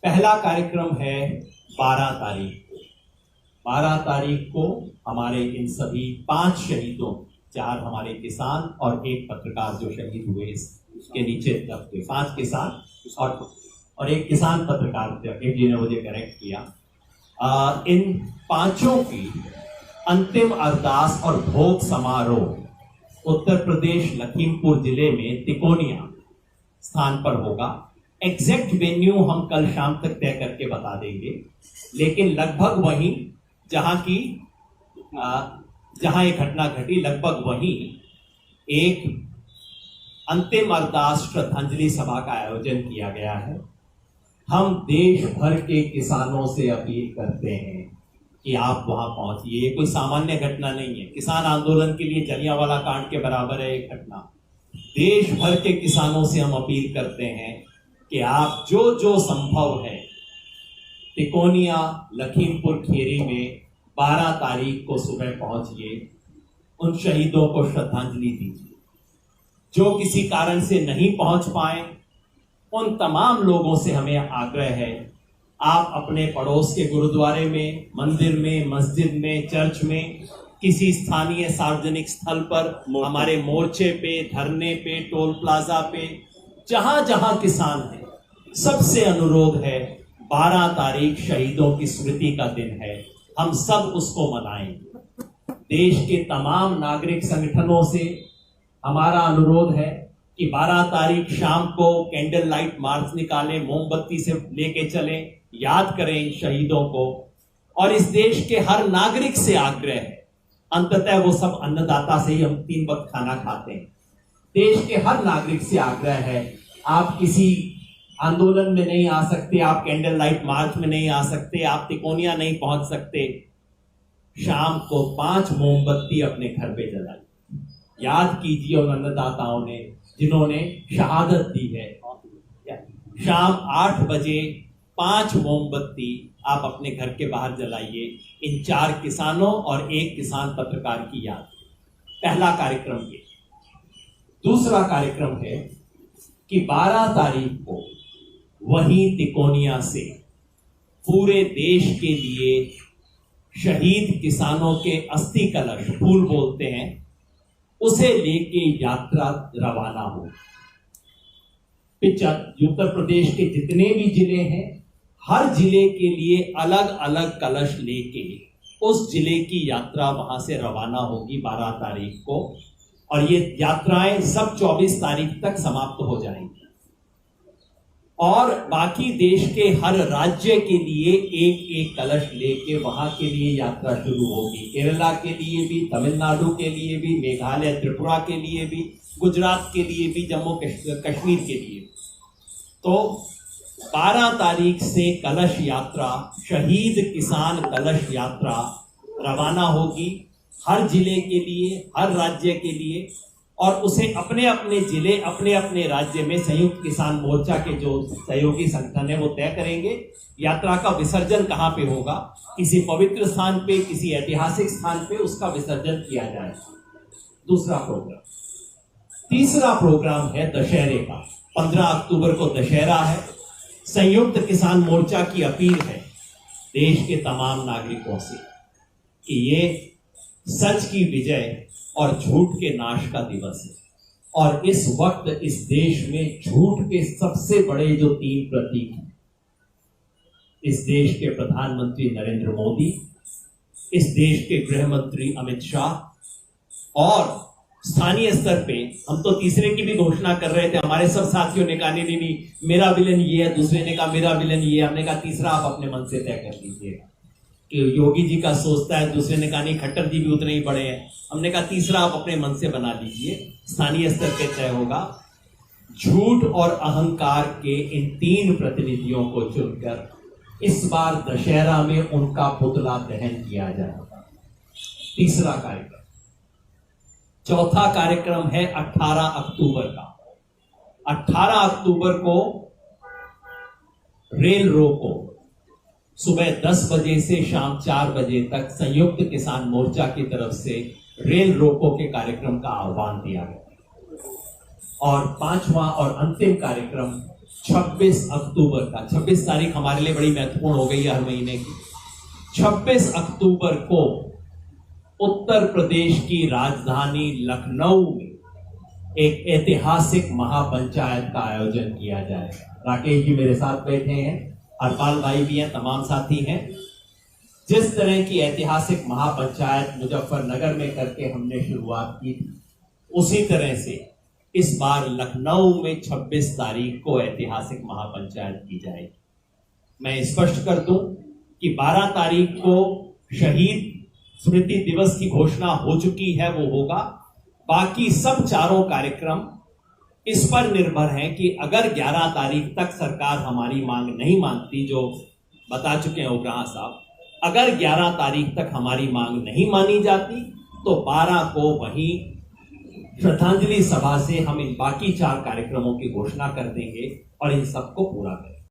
पहला कार्यक्रम है 12 तारीख को। 12 तारीख को हमारे इन सभी 5 शहीदों, 4 हमारे किसान और 1 पत्रकार जो शहीद हुए इसके नीचे तक के 5 किसान और 1 किसान पत्रकार, एक जी ने मुझे करेक्ट किया। इन 5 की अंतिम अरदास और भोग समारोह उत्तर प्रदेश लखीमपुर जिले में तिकोनिया स्थान पर होगा। एग्जैक्ट वेन्यू हम कल शाम तक तय करके बता देंगे, लेकिन लगभग वहीं जहां ये घटना घटी, लगभग वहीं एक अंतिम अरदास श्रद्धांजलि सभा का आयोजन किया गया है। हम देश भर के किसानों से अपील करते हैं कि आप वहां पहुंचिए। ये कोई सामान्य घटना नहीं है, किसान आंदोलन के लिए जलियांवाला कांड के बराबर है एक घटना। देश भर के किसानों से हम अपील करते हैं कि आप जो संभव है तिकोनिया लखीमपुर खीरी में 12 तारीख को सुबह पहुंचिए, उन शहीदों को श्रद्धांजलि दीजिए। जो किसी कारण से नहीं पहुंच पाए, उन तमाम लोगों से हमें आग्रह है, आप अपने पड़ोस के गुरुद्वारे में, मंदिर में, मस्जिद में, चर्च में, किसी स्थानीय सार्वजनिक स्थल पर, हमारे मोर्चे पे, धरने पे, टोल प्लाजा पे, जहां जहां किसान है, सबसे अनुरोध है 12 तारीख शहीदों की स्मृति का दिन है, हम सब उसको मनाएंगे। देश के तमाम नागरिक संगठनों से हमारा अनुरोध है कि 12 तारीख शाम को कैंडल लाइट मार्च निकालें, मोमबत्ती से लेके चलें, याद करें इन शहीदों को। और इस देश के हर नागरिक से आग्रह है, अंततः वो सब अन्नदाता से ही हम 3 वक्त खाना खाते हैं। देश के हर नागरिक से आग्रह है, आप किसी आंदोलन में नहीं आ सकते, आप कैंडल लाइट मार्च में नहीं आ सकते, आप तिकोनिया नहीं पहुंच सकते, शाम को 5 मोमबत्ती अपने घर पे जलाइए। याद कीजिए उन अन्नदाताओं ने जिन्होंने शहादत दी है। शाम 8 बजे 5 मोमबत्ती आप अपने घर के बाहर जलाइए, इन 4 किसानों और 1 किसान पत्रकार की याद। पहला कार्यक्रम ये। दूसरा कार्यक्रम है कि 12 तारीख को वहीं तिकोनिया से पूरे देश के लिए शहीद किसानों के अस्थि कलश, फूल बोलते हैं, उसे लेके यात्रा रवाना हो। उत्तर प्रदेश के जितने भी जिले हैं, हर जिले के लिए अलग अलग कलश लेके उस जिले की यात्रा वहां से रवाना होगी 12 तारीख को, और ये यात्राएं सब 24 तारीख तक समाप्त हो जाएंगी। और बाकी देश के हर राज्य के लिए एक कलश लेके वहां के लिए यात्रा शुरू होगी। केरला के लिए भी, तमिलनाडु के लिए भी, मेघालय त्रिपुरा के लिए भी, गुजरात के लिए भी, जम्मू कश्मीर के लिए। तो 12 तारीख से कलश यात्रा, शहीद किसान कलश यात्रा रवाना होगी हर जिले के लिए, हर राज्य के लिए, और उसे अपने अपने जिले, अपने अपने राज्य में संयुक्त किसान मोर्चा के जो सहयोगी संगठन है वो तय करेंगे यात्रा का विसर्जन कहां पे होगा। किसी पवित्र स्थान पे, किसी ऐतिहासिक स्थान पे उसका विसर्जन किया जाएगा। दूसरा प्रोग्राम। तीसरा प्रोग्राम है दशहरे का। 15 अक्टूबर को दशहरा है। संयुक्त किसान मोर्चा की अपील है देश के तमाम नागरिकों से कि ये सच की विजय और झूठ के नाश का दिवस है, और इस वक्त इस देश में झूठ के सबसे बड़े जो 3 प्रतीक हैं, इस देश के प्रधानमंत्री नरेंद्र मोदी, इस देश के गृह मंत्री अमित शाह, और स्थानीय स्तर पे हम तो तीसरे की भी घोषणा कर रहे थे। हमारे सब साथियों ने कहा नहीं, मेरा विलन ये है, दूसरे ने कहा मेरा विलन ये है, हमने कहा तीसरा आप अपने मन से तय कर लीजिएगा। कि योगी जी का सोचता है, दूसरे ने कहा नहीं खट्टर जी भी उतने ही बड़े हैं, हमने कहा तीसरा आप अपने मन से बना लीजिए, स्थानीय स्तर पे तय होगा। झूठ और अहंकार के इन 3 प्रतिनिधियों को चुनकर इस बार दशहरा में उनका पुतला दहन किया जाएगा। तीसरा कार्यक्रम। चौथा कार्यक्रम है 18 अक्टूबर का। 18 अक्टूबर को रेल रोको सुबह 10 बजे से शाम 4 बजे तक संयुक्त किसान मोर्चा की तरफ से रेल रोको के कार्यक्रम का आह्वान दिया गया। और 5वां और अंतिम कार्यक्रम 26 अक्टूबर का, 26 तारीख हमारे लिए बड़ी महत्वपूर्ण हो गई है हर महीने की। 26 अक्टूबर को उत्तर प्रदेश की राजधानी लखनऊ में एक ऐतिहासिक महापंचायत का आयोजन किया जाएगा। राकेश जी मेरे साथ बैठे हैं, हरपाल भाई भी हैं, तमाम साथी हैं। जिस तरह की ऐतिहासिक महापंचायत मुजफ्फरनगर में करके हमने शुरुआत की थी, उसी तरह से इस बार लखनऊ में 26 तारीख को ऐतिहासिक महापंचायत की जाएगी। मैं स्पष्ट कर दूं कि 12 तारीख को शहीद स्मृति दिवस की घोषणा हो चुकी है, वो होगा। बाकी सब चारों कार्यक्रम इस पर निर्भर हैं कि अगर 11 तारीख तक सरकार हमारी मांग नहीं मानती, जो बता चुके हैं उग्राह साहब, अगर 11 तारीख तक हमारी मांग नहीं मानी जाती तो 12 को वहीं श्रद्धांजलि सभा से हम इन बाकी 4 कार्यक्रमों की घोषणा कर देंगे और इन सबको पूरा करेंगे।